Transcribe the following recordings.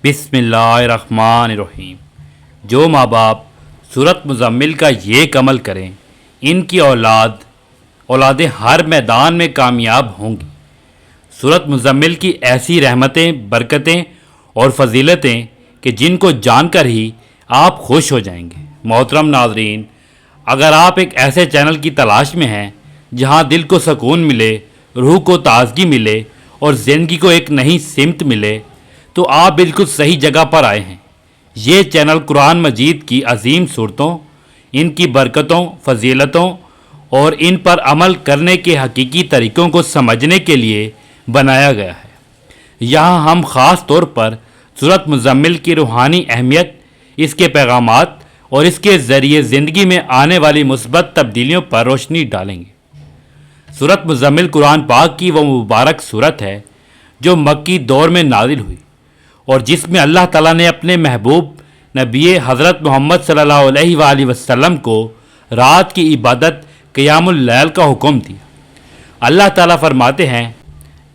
بسم اللہ الرحمن الرحیم۔ جو ماں باپ سورت مزمل کا یہ عمل کریں ان کی اولادیں ہر میدان میں کامیاب ہوں گی۔ سورت مزمل کی ایسی رحمتیں، برکتیں اور فضیلتیں کہ جن کو جان کر ہی آپ خوش ہو جائیں گے۔ محترم ناظرین، اگر آپ ایک ایسے چینل کی تلاش میں ہیں جہاں دل کو سکون ملے، روح کو تازگی ملے اور زندگی کو ایک نئی سمت ملے تو آپ بالکل صحیح جگہ پر آئے ہیں۔ یہ چینل قرآن مجید کی عظیم صورتوں، ان کی برکتوں، فضیلتوں اور ان پر عمل کرنے کے حقیقی طریقوں کو سمجھنے کے لیے بنایا گیا ہے۔ یہاں ہم خاص طور پر سورت مزمل کی روحانی اہمیت، اس کے پیغامات اور اس کے ذریعے زندگی میں آنے والی مثبت تبدیلیوں پر روشنی ڈالیں گے۔ سورت مزمل قرآن پاک کی وہ مبارک سورت ہے جو مکی دور میں نازل ہوئی اور جس میں اللہ تعالیٰ نے اپنے محبوب نبی حضرت محمد صلی اللہ علیہ وآلہ وسلم کو رات کی عبادت قیام اللیل کا حکم دیا۔ اللہ تعالیٰ فرماتے ہیں،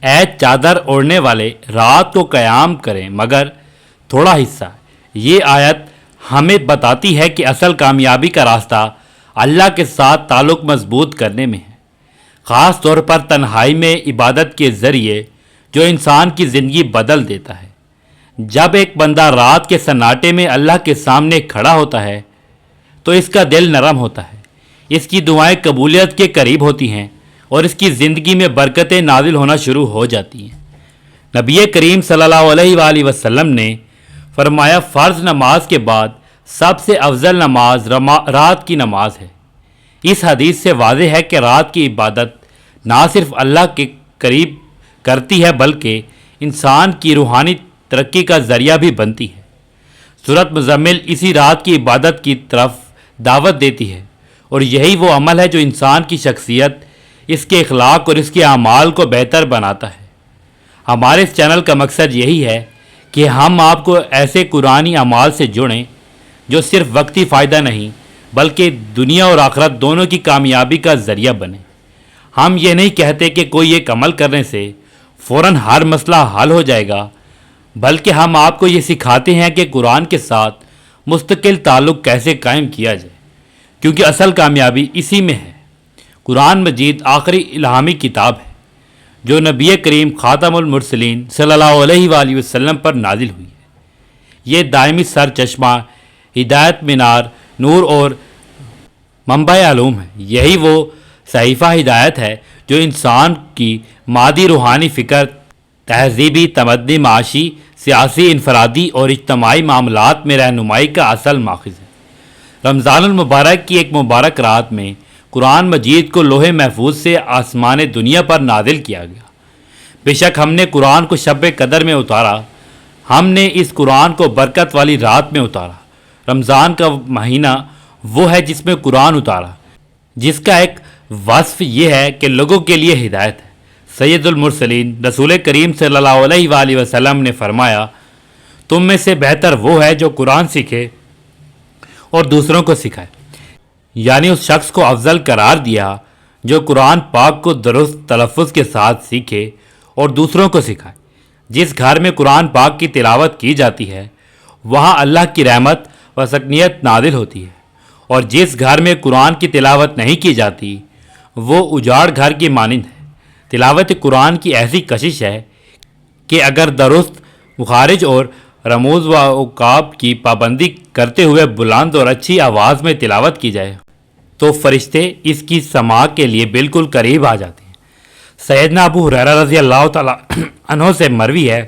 اے چادر اوڑھنے والے، رات کو قیام کریں مگر تھوڑا حصہ۔ یہ آیت ہمیں بتاتی ہے کہ اصل کامیابی کا راستہ اللہ کے ساتھ تعلق مضبوط کرنے میں ہے، خاص طور پر تنہائی میں عبادت کے ذریعے جو انسان کی زندگی بدل دیتا ہے۔ جب ایک بندہ رات کے سناٹے میں اللہ کے سامنے کھڑا ہوتا ہے تو اس کا دل نرم ہوتا ہے، اس کی دعائیں قبولیت کے قریب ہوتی ہیں اور اس کی زندگی میں برکتیں نازل ہونا شروع ہو جاتی ہیں۔ نبی کریم صلی اللہ علیہ وآلہ وسلم نے فرمایا، فرض نماز کے بعد سب سے افضل نماز رات کی نماز ہے۔ اس حدیث سے واضح ہے کہ رات کی عبادت نہ صرف اللہ کے قریب کرتی ہے بلکہ انسان کی روحانی ترقی کا ذریعہ بھی بنتی ہے۔ سورت مزمل اسی رات کی عبادت کی طرف دعوت دیتی ہے اور یہی وہ عمل ہے جو انسان کی شخصیت، اس کے اخلاق اور اس کے اعمال کو بہتر بناتا ہے۔ ہمارے اس چینل کا مقصد یہی ہے کہ ہم آپ کو ایسے قرآنی اعمال سے جوڑیں جو صرف وقتی فائدہ نہیں بلکہ دنیا اور آخرت دونوں کی کامیابی کا ذریعہ بنے۔ ہم یہ نہیں کہتے کہ کوئی ایک عمل کرنے سے فوراً ہر مسئلہ حل ہو جائے گا، بلکہ ہم آپ کو یہ سکھاتے ہیں کہ قرآن کے ساتھ مستقل تعلق کیسے قائم کیا جائے، کیونکہ اصل کامیابی اسی میں ہے۔ قرآن مجید آخری الہامی کتاب ہے جو نبی کریم خاتم المرسلین صلی اللہ علیہ وآلہ وسلم پر نازل ہوئی ہے۔ یہ دائمی سر چشمہ، ہدایت، مینار، نور اور منبع علوم ہے۔ یہی وہ صحیفہ ہدایت ہے جو انسان کی مادی روحانی فکر، تہذیبی، تمدنی، معاشی، سیاسی، انفرادی اور اجتماعی معاملات میں رہنمائی کا اصل ماخذ ہے۔ رمضان المبارک کی ایک مبارک رات میں قرآن مجید کو لوح محفوظ سے آسمان دنیا پر نازل کیا گیا۔ بے شک ہم نے قرآن کو شب قدر میں اتارا، ہم نے اس قرآن کو برکت والی رات میں اتارا۔ رمضان کا مہینہ وہ ہے جس میں قرآن اتارا، جس کا ایک وصف یہ ہے کہ لوگوں کے لیے ہدایت ہے۔ سید المرسلین رسول کریم صلی اللہ علیہ وآلہ وسلم نے فرمایا، تم میں سے بہتر وہ ہے جو قرآن سیکھے اور دوسروں کو سکھائے، یعنی اس شخص کو افضل قرار دیا جو قرآن پاک کو درست تلفظ کے ساتھ سیکھے اور دوسروں کو سکھائے۔ جس گھر میں قرآن پاک کی تلاوت کی جاتی ہے وہاں اللہ کی رحمت و سکینت نازل ہوتی ہے، اور جس گھر میں قرآن کی تلاوت نہیں کی جاتی وہ اجاڑ گھر کی مانند ہے۔ تلاوت قرآن کی ایسی کشش ہے کہ اگر درست مخارج اور رموز و اوقاب کی پابندی کرتے ہوئے بلند اور اچھی آواز میں تلاوت کی جائے تو فرشتے اس کی سماع کے لیے بالکل قریب آ جاتے ہیں۔ سیدنا ابو ہریرہ رضی اللہ تعالیٰ عنہ سے مروی ہے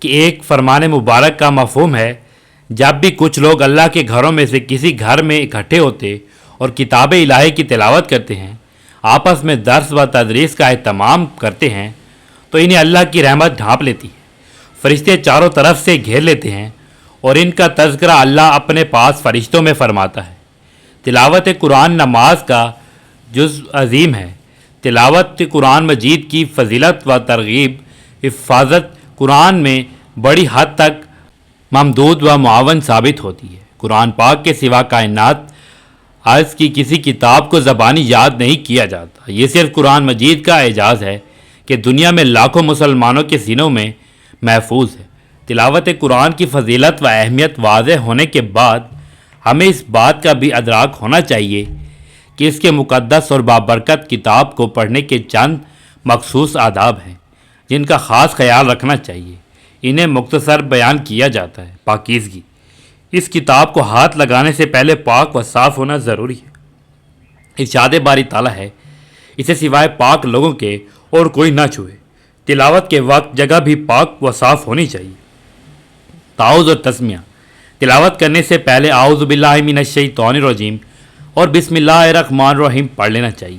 کہ ایک فرمان مبارک کا مفہوم ہے، جب بھی کچھ لوگ اللہ کے گھروں میں سے کسی گھر میں اکٹھے ہوتے اور کتاب الہی کی تلاوت کرتے ہیں، آپس میں درس و تدریس کا اہتمام کرتے ہیں تو انہیں اللہ کی رحمت ڈھانپ لیتی ہے۔ فرشتے چاروں طرف سے گھیر لیتے ہیں اور ان کا تذکرہ اللہ اپنے پاس فرشتوں میں فرماتا ہے۔ تلاوت قرآن نماز کا جز عظیم ہے۔ تلاوت قرآن مجید کی فضیلت و ترغیب حفاظت قرآن میں بڑی حد تک ممدود و معاون ثابت ہوتی ہے۔ قرآن پاک کے سوا کائنات آج کی کسی کتاب کو زبانی یاد نہیں کیا جاتا۔ یہ صرف قرآن مجید کا اعجاز ہے کہ دنیا میں لاکھوں مسلمانوں کے سینوں میں محفوظ ہے۔ تلاوت قرآن کی فضیلت و اہمیت واضح ہونے کے بعد ہمیں اس بات کا بھی ادراک ہونا چاہیے کہ اس کے مقدس اور بابرکت کتاب کو پڑھنے کے چند مخصوص آداب ہیں جن کا خاص خیال رکھنا چاہیے۔ انہیں مختصر بیان کیا جاتا ہے۔ پاکیزگی، اس کتاب کو ہاتھ لگانے سے پہلے پاک و صاف ہونا ضروری ہے۔ ارشاد باری تعالیٰ ہے، اسے سوائے پاک لوگوں کے اور کوئی نہ چھوئے۔ تلاوت کے وقت جگہ بھی پاک و صاف ہونی چاہیے۔ تعوذ اور تسمیہ، تلاوت کرنے سے پہلے اعوذ باللہ من الشیطان الرجیم اور بسم اللہ الرحمن الرحیم پڑھ لینا چاہیے۔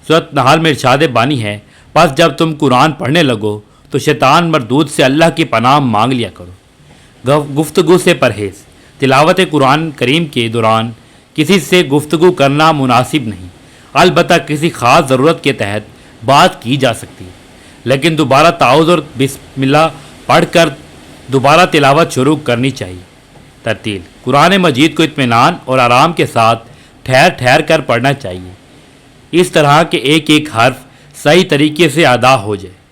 سورۃ نحل میں ارشاد بانی ہے، پس جب تم قرآن پڑھنے لگو تو شیطان مردود سے اللہ کی پناہ مانگ لیا کرو۔ گفتگو سے پرہیز، تلاوت قرآن کریم کے دوران کسی سے گفتگو کرنا مناسب نہیں، البتہ کسی خاص ضرورت کے تحت بات کی جا سکتی ہے، لیکن دوبارہ تعوذ اور بسم اللہ پڑھ کر دوبارہ تلاوت شروع کرنی چاہیے۔ ترتیل، قرآن مجید کو اطمینان اور آرام کے ساتھ ٹھہر ٹھہر کر پڑھنا چاہیے، اس طرح کہ ایک ایک حرف صحیح طریقے سے ادا ہو جائے۔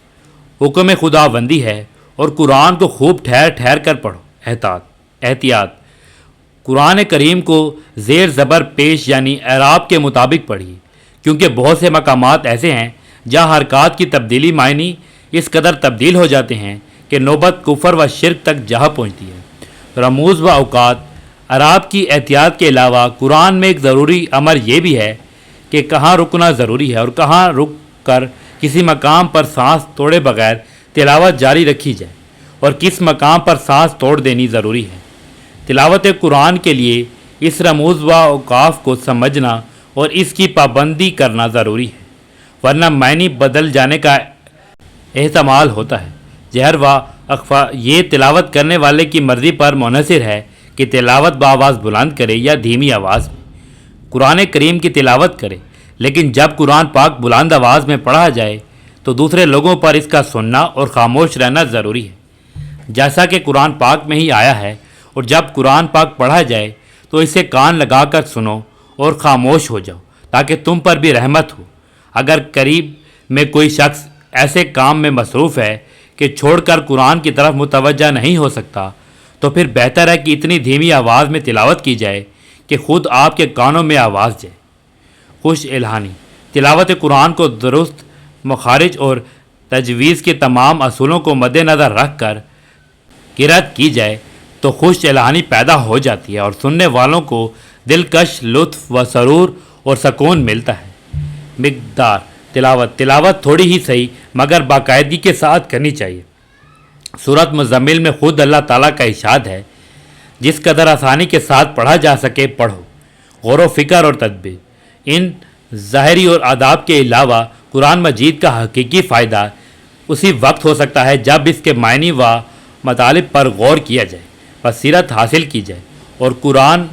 حکم خدا بندی ہے اور قرآن کو خوب ٹھہر ٹھہر کر پڑھو۔ احتیاط، قرآن کریم کو زیر زبر پیش یعنی اعراب کے مطابق پڑھیے، کیونکہ بہت سے مقامات ایسے ہیں جہاں حرکات کی تبدیلی معنی اس قدر تبدیل ہو جاتے ہیں کہ نوبت کفر و شرک تک جا پہنچتی ہے۔ رموز و اوقات، اعراب کی احتیاط کے علاوہ قرآن میں ایک ضروری امر یہ بھی ہے کہ کہاں رکنا ضروری ہے اور کہاں رک کر کسی مقام پر سانس توڑے بغیر تلاوت جاری رکھی جائے اور کس مقام پر سانس توڑ دینی ضروری ہے۔ تلاوت قرآن کے لیے اس رموز و اوقاف کو سمجھنا اور اس کی پابندی کرنا ضروری ہے، ورنہ معنی بدل جانے کا احتمال ہوتا ہے۔ جہر و اخفا، یہ تلاوت کرنے والے کی مرضی پر منحصر ہے کہ تلاوت بآواز بلند کرے یا دھیمی آواز میں۔ قرآن کریم کی تلاوت کرے، لیکن جب قرآن پاک بلند آواز میں پڑھا جائے تو دوسرے لوگوں پر اس کا سننا اور خاموش رہنا ضروری ہے، جیسا کہ قرآن پاک میں ہی آیا ہے۔ اور جب قرآن پاک پڑھا جائے تو اسے کان لگا کر سنو اور خاموش ہو جاؤ تاکہ تم پر بھی رحمت ہو۔ اگر قریب میں کوئی شخص ایسے کام میں مصروف ہے کہ چھوڑ کر قرآن کی طرف متوجہ نہیں ہو سکتا تو پھر بہتر ہے کہ اتنی دھیمی آواز میں تلاوت کی جائے کہ خود آپ کے کانوں میں آواز جائے۔ خوش الہانی، تلاوت قرآن کو درست مخارج اور تجویز کے تمام اصولوں کو مد نظر رکھ کر قرأت کی جائے تو خوش الہانی پیدا ہو جاتی ہے اور سننے والوں کو دلکش لطف و سرور اور سکون ملتا ہے۔ مقدار تلاوت تھوڑی ہی صحیح مگر باقاعدگی کے ساتھ کرنی چاہیے۔ سورۃ مزمل میں خود اللہ تعالیٰ کا ارشاد ہے، جس قدر آسانی کے ساتھ پڑھا جا سکے پڑھو۔ غور و فکر اور تدبیر، ان ظاہری اور آداب کے علاوہ قرآن مجید کا حقیقی فائدہ اسی وقت ہو سکتا ہے جب اس کے معنی و مطالب پر غور کیا جائے، بصیرت حاصل کی جائے۔ اور قرآن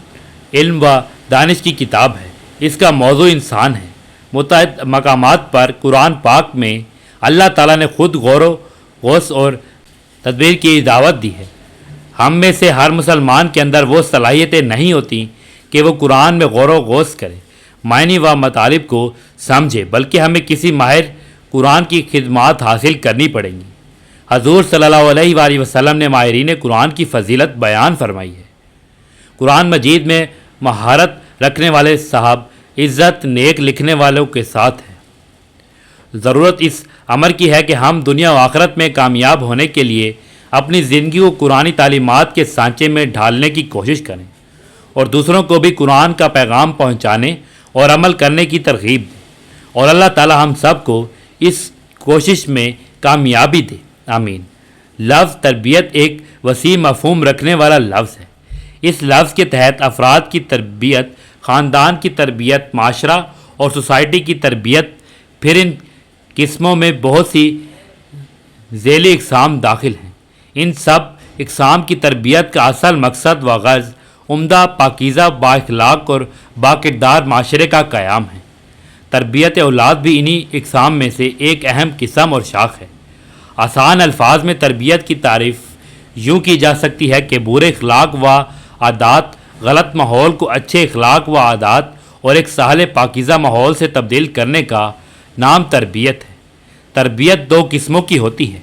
علم و دانش کی کتاب ہے، اس کا موضوع انسان ہے۔ متعدد مقامات پر قرآن پاک میں اللہ تعالیٰ نے خود غور و غوث اور تدبیر کی دعوت دی ہے۔ ہم میں سے ہر مسلمان کے اندر وہ صلاحیتیں نہیں ہوتی کہ وہ قرآن میں غور و غوث کرے، معنی و مطالب کو سمجھے، بلکہ ہمیں کسی ماہر قرآن کی خدمات حاصل کرنی پڑیں گی۔ حضور صلی اللہ علیہ وآلہ وسلم نے ماہرین قرآن کی فضیلت بیان فرمائی ہے۔ قرآن مجید میں مہارت رکھنے والے صاحب عزت نیک لکھنے والوں کے ساتھ ہے۔ ضرورت اس امر کی ہے کہ ہم دنیا و آخرت میں کامیاب ہونے کے لیے اپنی زندگی کو قرآنی تعلیمات کے سانچے میں ڈھالنے کی کوشش کریں اور دوسروں کو بھی قرآن کا پیغام پہنچانے اور عمل کرنے کی ترغیب دیں، اور اللہ تعالی ہم سب کو اس کوشش میں کامیابی دے، آمین۔ لفظ تربیت ایک وسیع مفہوم رکھنے والا لفظ ہے۔ اس لفظ کے تحت افراد کی تربیت، خاندان کی تربیت، معاشرہ اور سوسائٹی کی تربیت، پھر ان قسموں میں بہت سی ذیلی اقسام داخل ہیں۔ ان سب اقسام کی تربیت کا اصل مقصد و غرض عمدہ، پاکیزہ، با اخلاق اور با کردار معاشرے کا قیام ہے۔ تربیت اولاد بھی انہی اقسام میں سے ایک اہم قسم اور شاخ ہے۔ آسان الفاظ میں تربیت کی تعریف یوں کی جا سکتی ہے کہ برے اخلاق و عادات، غلط ماحول کو اچھے اخلاق و عادات اور ایک سہل پاکیزہ ماحول سے تبدیل کرنے کا نام تربیت ہے۔ تربیت دو قسموں کی ہوتی ہے۔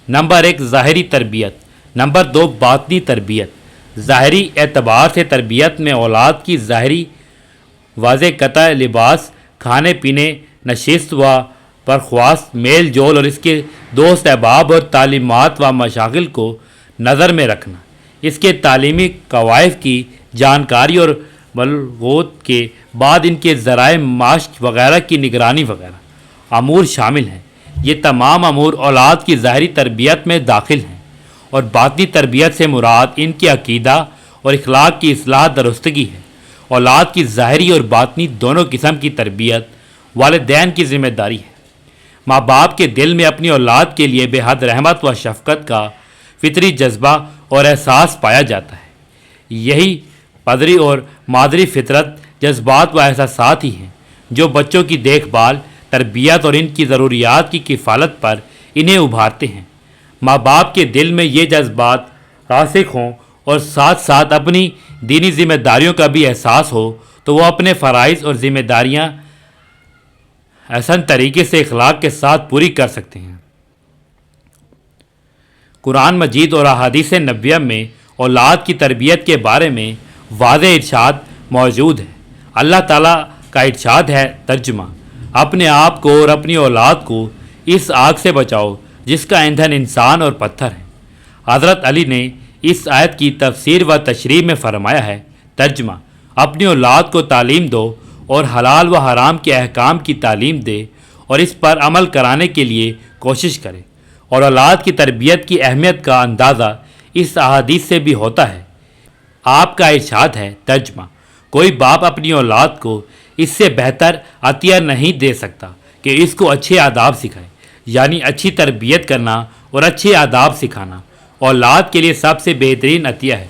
نمبر ایک، ظاہری تربیت، نمبر 2، باطنی تربیت۔ ظاہری اعتبار سے تربیت میں اولاد کی ظاہری واضح قطع لباس، کھانے پینے، نشست و برخواست، میل جول اور اس کے دوست احباب اور تعلیمات و مشاغل کو نظر میں رکھنا، اس کے تعلیمی قواعد کی جانکاری اور بلوغت کے بعد ان کے ذرائع معاش وغیرہ کی نگرانی وغیرہ امور شامل ہیں۔ یہ تمام امور اولاد کی ظاہری تربیت میں داخل ہیں، اور باطنی تربیت سے مراد ان کے عقیدہ اور اخلاق کی اصلاح درستگی ہے۔ اولاد کی ظاہری اور باطنی دونوں قسم کی تربیت والدین کی ذمہ داری ہے۔ ماں باپ کے دل میں اپنی اولاد کے لیے بے حد رحمت و شفقت کا فطری جذبہ اور احساس پایا جاتا ہے۔ یہی پدری اور مادری فطرت جذبات و احساسات ہی ہیں جو بچوں کی دیکھ بھال، تربیت اور ان کی ضروریات کی کفالت پر انہیں ابھارتے ہیں۔ ماں باپ کے دل میں یہ جذبات راسخ ہوں اور ساتھ ساتھ اپنی دینی ذمہ داریوں کا بھی احساس ہو تو وہ اپنے فرائض اور ذمہ داریاں احسن طریقے سے اخلاق کے ساتھ پوری کر سکتے ہیں۔ قرآن مجید اور احادیث نبویہ میں اولاد کی تربیت کے بارے میں واضح ارشاد موجود ہے۔ اللہ تعالیٰ کا ارشاد ہے، ترجمہ: اپنے آپ کو اور اپنی اولاد کو اس آگ سے بچاؤ جس کا ایندھن انسان اور پتھر ہے۔ حضرت علی نے اس آیت کی تفسیر و تشریح میں فرمایا ہے، ترجمہ: اپنی اولاد کو تعلیم دو اور حلال و حرام کے احکام کی تعلیم دے اور اس پر عمل کرانے کے لیے کوشش کرے۔ اور اولاد کی تربیت کی اہمیت کا اندازہ اس احادیث سے بھی ہوتا ہے۔ آپ کا ارشاد ہے، ترجمہ: کوئی باپ اپنی اولاد کو اس سے بہتر عطیہ نہیں دے سکتا کہ اس کو اچھے آداب سکھائے، یعنی اچھی تربیت کرنا اور اچھے آداب سکھانا اولاد کے لیے سب سے بہترین عطیہ ہے۔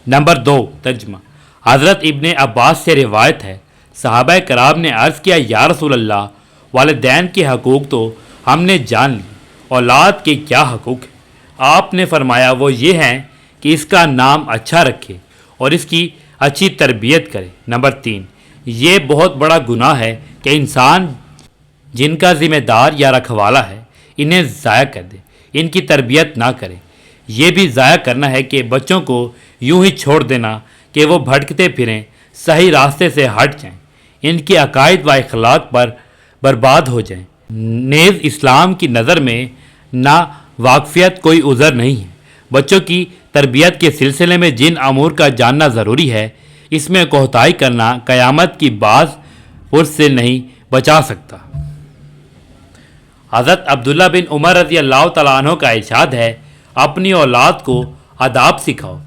نمبر 2، ترجمہ: حضرت ابن عباس سے روایت ہے، صحابہ کرام نے عرض کیا، یا رسول اللہ، والدین کے حقوق تو ہم نے جان لی، اولاد کے کیا حقوق ہیں؟ آپ نے فرمایا، وہ یہ ہیں کہ اس کا نام اچھا رکھے اور اس کی اچھی تربیت کرے۔ نمبر 3، یہ بہت بڑا گناہ ہے کہ انسان جن کا ذمہ دار یا رکھوالا ہے انہیں ضائع کر دے، ان کی تربیت نہ کرے۔ یہ بھی ضائع کرنا ہے کہ بچوں کو یوں ہی چھوڑ دینا کہ وہ بھٹکتے پھریں، صحیح راستے سے ہٹ جائیں، ان کے عقائد و اخلاق پر برباد ہو جائیں۔ نیز اسلام کی نظر میں نا واقفیت کوئی عذر نہیں ہے۔ بچوں کی تربیت کے سلسلے میں جن امور کا جاننا ضروری ہے، اس میں کوتاہی کرنا قیامت کی باز پرس سے نہیں بچا سکتا۔ حضرت عبداللہ بن عمر رضی اللہ تعالیٰ عنہ کا ارشاد ہے، اپنی اولاد کو آداب سکھاؤ،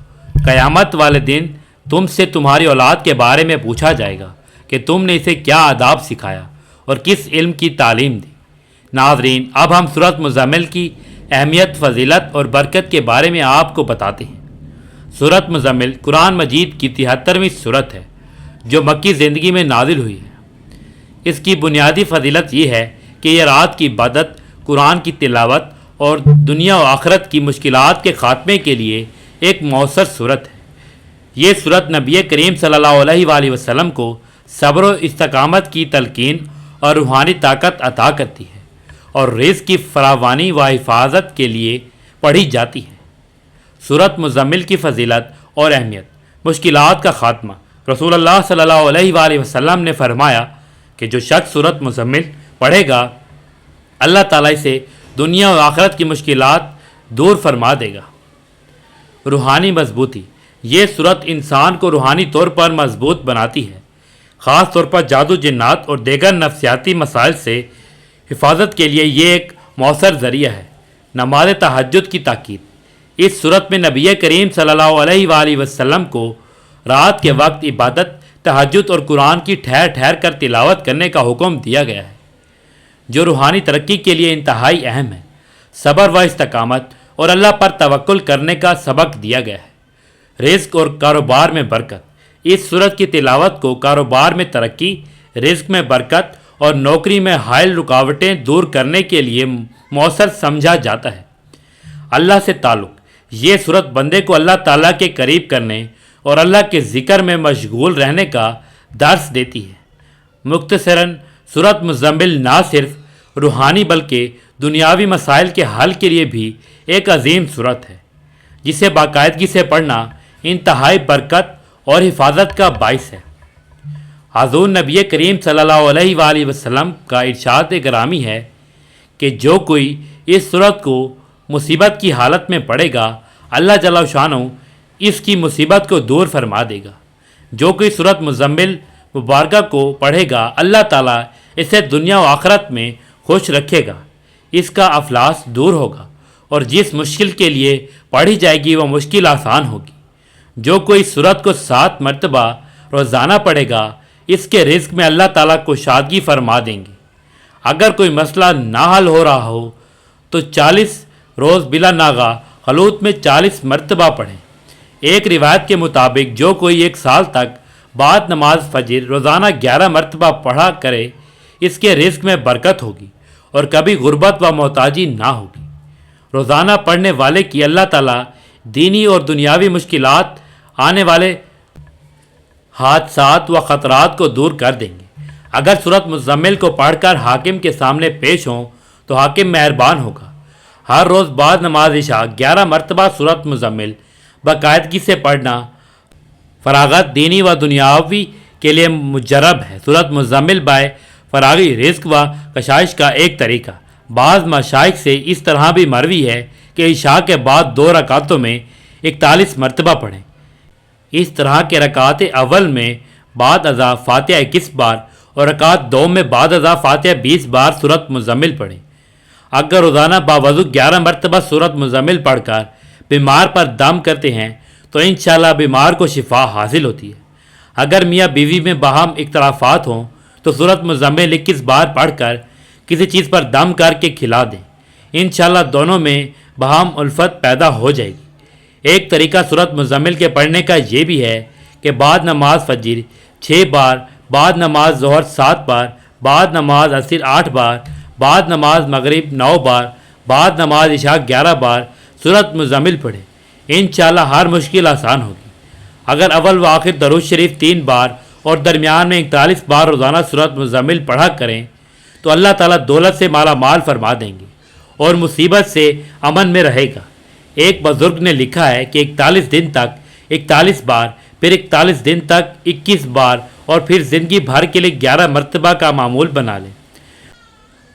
قیامت والے دن تم سے تمہاری اولاد کے بارے میں پوچھا جائے گا کہ تم نے اسے کیا آداب سکھایا اور کس علم کی تعلیم دی۔ ناظرین، اب ہم سورۃ مزمل کی اہمیت، فضیلت اور برکت کے بارے میں آپ کو بتاتے ہیں۔ سورۃ مزمل قرآن مجید کی 73ویں سورت ہے جو مکی زندگی میں نازل ہوئی ہے۔ اس کی بنیادی فضیلت یہ ہے کہ یہ رات کی عبادت، قرآن کی تلاوت اور دنیا و آخرت کی مشکلات کے خاتمے کے لیے ایک مؤثر سورت ہے۔ یہ سورت نبی کریم صلی اللہ علیہ وآلہ وسلم کو صبر و استقامت کی تلقین اور روحانی طاقت عطا کرتی ہے اور رزق کی فراوانی و حفاظت کے لیے پڑھی جاتی ہے۔ سورۃ مزمل کی فضیلت اور اہمیت۔ مشکلات کا خاتمہ۔ رسول اللہ صلی اللہ علیہ وآلہ وسلم نے فرمایا کہ جو شخص سورۃ مزمل پڑھے گا، اللہ تعالیٰ سے دنیا و آخرت کی مشکلات دور فرما دے گا۔ روحانی مضبوطی۔ یہ سورت انسان کو روحانی طور پر مضبوط بناتی ہے، خاص طور پر جادو، جنات اور دیگر نفسیاتی مسائل سے حفاظت کے لیے یہ ایک مؤثر ذریعہ ہے۔ نماز تہجد کی تاکید۔ اس صورت میں نبی کریم صلی اللہ علیہ وآلہ وسلم کو رات کے وقت عبادت، تہجد اور قرآن کی ٹھہر ٹھہر کر تلاوت کرنے کا حکم دیا گیا ہے، جو روحانی ترقی کے لیے انتہائی اہم ہے۔ صبر و استقامت اور اللہ پر توکل کرنے کا سبق دیا گیا ہے۔ رزق اور کاروبار میں برکت۔ اس صورت کی تلاوت کو کاروبار میں ترقی، رزق میں برکت اور نوکری میں حائل رکاوٹیں دور کرنے کے لیے مؤثر سمجھا جاتا ہے۔ اللہ سے تعلق۔ یہ صورت بندے کو اللہ تعالیٰ کے قریب کرنے اور اللہ کے ذکر میں مشغول رہنے کا درس دیتی ہے۔ مختصراً، سورۃ مزمل نہ صرف روحانی بلکہ دنیاوی مسائل کے حل کے لیے بھی ایک عظیم سورت ہے، جسے باقاعدگی سے پڑھنا انتہائی برکت اور حفاظت کا باعث ہے۔ حضور نبی کریم صلی اللہ علیہ وآلہ وسلم کا ارشاد گرامی ہے کہ جو کوئی اس سورت کو مصیبت کی حالت میں پڑھے گا، اللہ جل شانہ اس کی مصیبت کو دور فرما دے گا۔ جو کوئی سورت مزمل مبارکہ کو پڑھے گا، اللہ تعالیٰ اسے دنیا و آخرت میں خوش رکھے گا، اس کا افلاس دور ہوگا، اور جس مشکل کے لیے پڑھی جائے گی وہ مشکل آسان ہوگی۔ جو کوئی سورت کو 7 مرتبہ روزانہ پڑھے گا، اس کے رزق میں اللہ تعالیٰ کو شادگی فرما دیں گے۔ اگر کوئی مسئلہ نہ حل ہو رہا ہو تو 40 روز بلا ناغہ خلوت میں 40 مرتبہ پڑھیں۔ ایک روایت کے مطابق جو کوئی 1 سال تک بعد نماز فجر روزانہ 11 مرتبہ پڑھا کرے، اس کے رزق میں برکت ہوگی اور کبھی غربت و محتاجی نہ ہوگی۔ روزانہ پڑھنے والے کی اللہ تعالیٰ دینی اور دنیاوی مشکلات، آنے والے حادثات و خطرات کو دور کر دیں گے۔ اگر سورت مزمل کو پڑھ کر حاکم کے سامنے پیش ہوں تو حاکم مہربان ہوگا۔ ہر روز بعد نماز عشاء 11 مرتبہ سورت مزمل باقاعدگی سے پڑھنا فراغت دینی و دنیاوی کے لیے مجرب ہے۔ سورت مزمل بائے فراغی رزق و کشائش کا ایک طریقہ بعض مشائخ سے اس طرح بھی مروی ہے کہ عشاء کے بعد 2 رکعتوں میں 41 مرتبہ پڑھیں۔ اس طرح کے رکعت اول میں بعد ازاں فاتحہ 21 بار اور رکعت 2 میں بعد ازاں فاتحہ 20 بار سورت مزمل پڑھیں۔ اگر روزانہ باوضو 11 مرتبہ سورت مزمل پڑھ کر بیمار پر دم کرتے ہیں تو انشاءاللہ بیمار کو شفا حاصل ہوتی ہے۔ اگر میاں بیوی میں باہم اختلافات ہوں تو سورت مزمل 21 بار پڑھ کر کسی چیز پر دم کر کے کھلا دیں، انشاءاللہ دونوں میں باہم الفت پیدا ہو جائے گی۔ ایک طریقہ سورت مزمل کے پڑھنے کا یہ بھی ہے کہ بعد نماز فجر 6 بار، بعد نماز ظہر 7 بار، بعد نماز عصر 8 بار، بعد نماز مغرب 9 بار، بعد نماز عشاء 11 بار سورت مزمل پڑھیں، انشاءاللہ ہر مشکل آسان ہوگی۔ اگر اول و آخر درود شریف 3 بار اور درمیان میں 41 بار روزانہ سورت مزمل پڑھا کریں تو اللہ تعالیٰ دولت سے مالا مال فرما دیں گے اور مصیبت سے امن میں رہے گا۔ ایک بزرگ نے لکھا ہے کہ 41 دن تک 41 بار، پھر 41 دن تک 21 بار اور پھر زندگی بھر کے لیے 11 مرتبہ کا معمول بنا لیں۔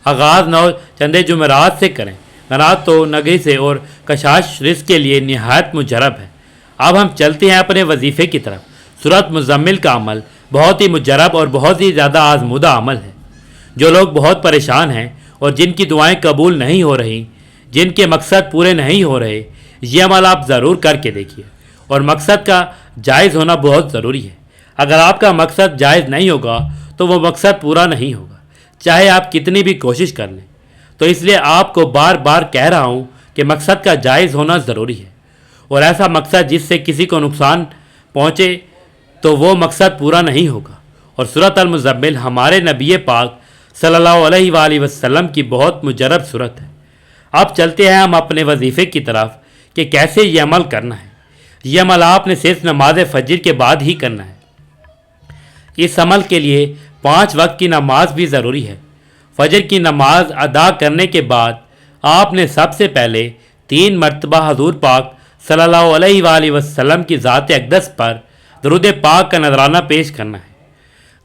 آغاز 9 چندے جمعرات سے کریں۔ قناعت تو نگری سے اور کشاش رزق کے لیے نہایت مجرب ہے۔ اب ہم چلتے ہیں اپنے وظیفے کی طرف۔ سورت مزمل کا عمل بہت ہی مجرب اور بہت ہی زیادہ آزمودہ عمل ہے۔ جو لوگ بہت پریشان ہیں اور جن کی دعائیں قبول نہیں ہو رہی، جن کے مقصد پورے نہیں ہو رہے، یہ عمل آپ ضرور کر کے دیکھیے، اور مقصد کا جائز ہونا بہت ضروری ہے۔ اگر آپ کا مقصد جائز نہیں ہوگا تو وہ مقصد پورا نہیں ہوگا، چاہے آپ کتنی بھی کوشش کر لیں۔ تو اس لیے آپ کو بار بار کہہ رہا ہوں کہ مقصد کا جائز ہونا ضروری ہے، اور ایسا مقصد جس سے کسی کو نقصان پہنچے تو وہ مقصد پورا نہیں ہوگا۔ اور سورت المزمل ہمارے نبی پاک صلی اللہ علیہ وآلہ وسلم کی بہت مجرب سورت ہے۔ اب چلتے ہیں ہم اپنے وظیفے کی طرف کہ کیسے یہ عمل کرنا ہے۔ یہ عمل آپ نے صرف نماز فجر کے بعد ہی کرنا ہے۔ اس عمل کے لیے 5 وقت کی نماز بھی ضروری ہے۔ فجر کی نماز ادا کرنے کے بعد آپ نے سب سے پہلے 3 مرتبہ حضور پاک صلی اللہ علیہ وآلہ وسلم کی ذات اقدس پر درود پاک کا نذرانہ پیش کرنا ہے۔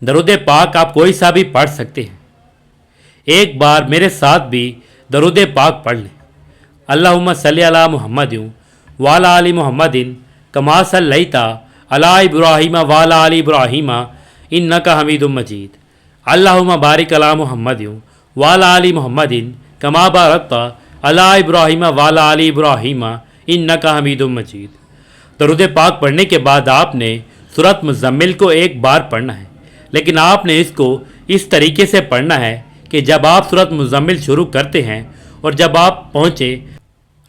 درود پاک آپ کوئی سا بھی پڑھ سکتے ہیں۔ ایک بار میرے ساتھ بھی درود پاک پڑھ لیں۔ اللہم صلی علی محمد وعلی آل محمد کما صلیت علی ابراہیم وعلی آل ابراہیم انک حمید مجید۔ اللہم بارک علی محمد وعلی آل محمد کما بارکت علی ابراہیم وعلی آل ابراہیم انک حمید مجید۔ درود پاک پڑھنے کے بعد آپ نے سورت مزمل کو ایک بار پڑھنا ہے، لیکن آپ نے اس کو اس طریقے سے پڑھنا ہے کہ جب آپ سورت مزمل شروع کرتے ہیں اور جب آپ پہنچے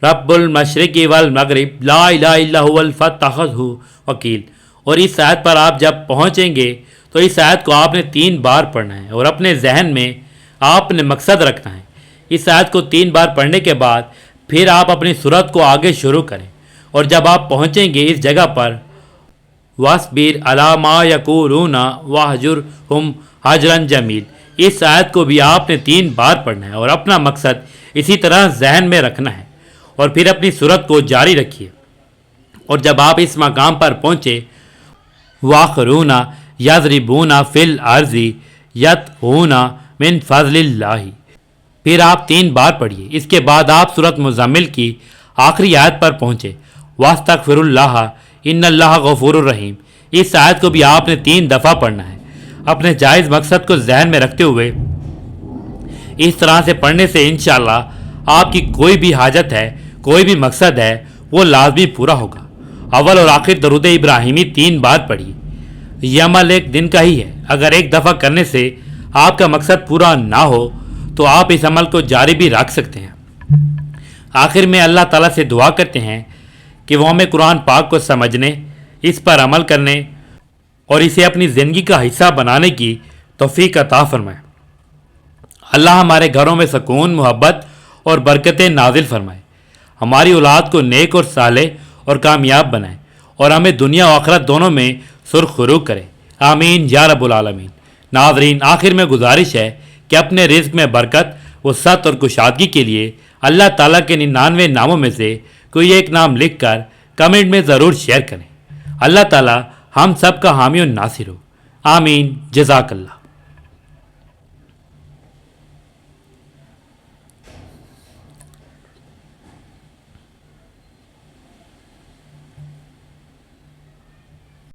رب المشرق والمغرب لا الہ الا هو فاتخذہ وکیل، اور اس آیت پر آپ جب پہنچیں گے تو اس آیت کو آپ نے 3 بار پڑھنا ہے اور اپنے ذہن میں آپ نے مقصد رکھنا ہے۔ اس آیت کو 3 بار پڑھنے کے بعد پھر آپ اپنی سورت کو آگے شروع کریں، اور جب آپ پہنچیں گے اس جگہ پر وَاصْبِرْ عَلَىٰ مَا يَقُولُونَ وَاهْجُرْهُمْ هَجْرًا جَمِيلًا، اس آیت کو بھی آپ نے 3 بار پڑھنا ہے اور اپنا مقصد اسی طرح ذہن میں رکھنا ہے، اور پھر اپنی سورت کو جاری رکھیے۔ اور جب آپ اس مقام پر پہنچے واخرون یضربون فی الارض یبغون من فضل اللہ، پھر آپ 3 بار پڑھیے۔ اس کے بعد آپ سورۃ مزمل کی آخری آیت پر پہنچے واستغفر اللہ ان اللہ غفور الرحیم۔ اس آیت کو بھی آپ نے 3 دفعہ پڑھنا ہے۔ اپنے جائز مقصد کو ذہن میں رکھتے ہوئے اس طرح سے پڑھنے سے انشاءاللہ آپ کی کوئی بھی حاجت ہے، کوئی بھی مقصد ہے، وہ لازمی پورا ہوگا۔ اول اور آخر درود ابراہیمی 3 بار پڑھیے۔ یہ عمل ایک دن کا ہی ہے، اگر ایک دفعہ کرنے سے آپ کا مقصد پورا نہ ہو تو آپ اس عمل کو جاری بھی رکھ سکتے ہیں۔ آخر میں اللہ تعالیٰ سے دعا کرتے ہیں کہ وہ ہمیں قرآن پاک کو سمجھنے، اس پر عمل کرنے اور اسے اپنی زندگی کا حصہ بنانے کی توفیق عطا فرمائے۔ اللہ ہمارے گھروں میں سکون، محبت اور برکتیں نازل فرمائے، ہماری اولاد کو نیک اور صالح اور کامیاب بنائے اور ہمیں دنیا و آخرت دونوں میں سرخرو کرے، آمین یا رب العالمین۔ ناظرین، آخر میں گزارش ہے کہ اپنے رزق میں برکت، وسعت اور کشادگی کے لیے اللہ تعالیٰ کے 99 ناموں میں سے کوئی ایک نام لکھ کر کمنٹ میں ضرور شیئر کریں۔ اللہ تعالیٰ ہم سب کا حامی و ناصر ہو، آمین، جزاک اللہ۔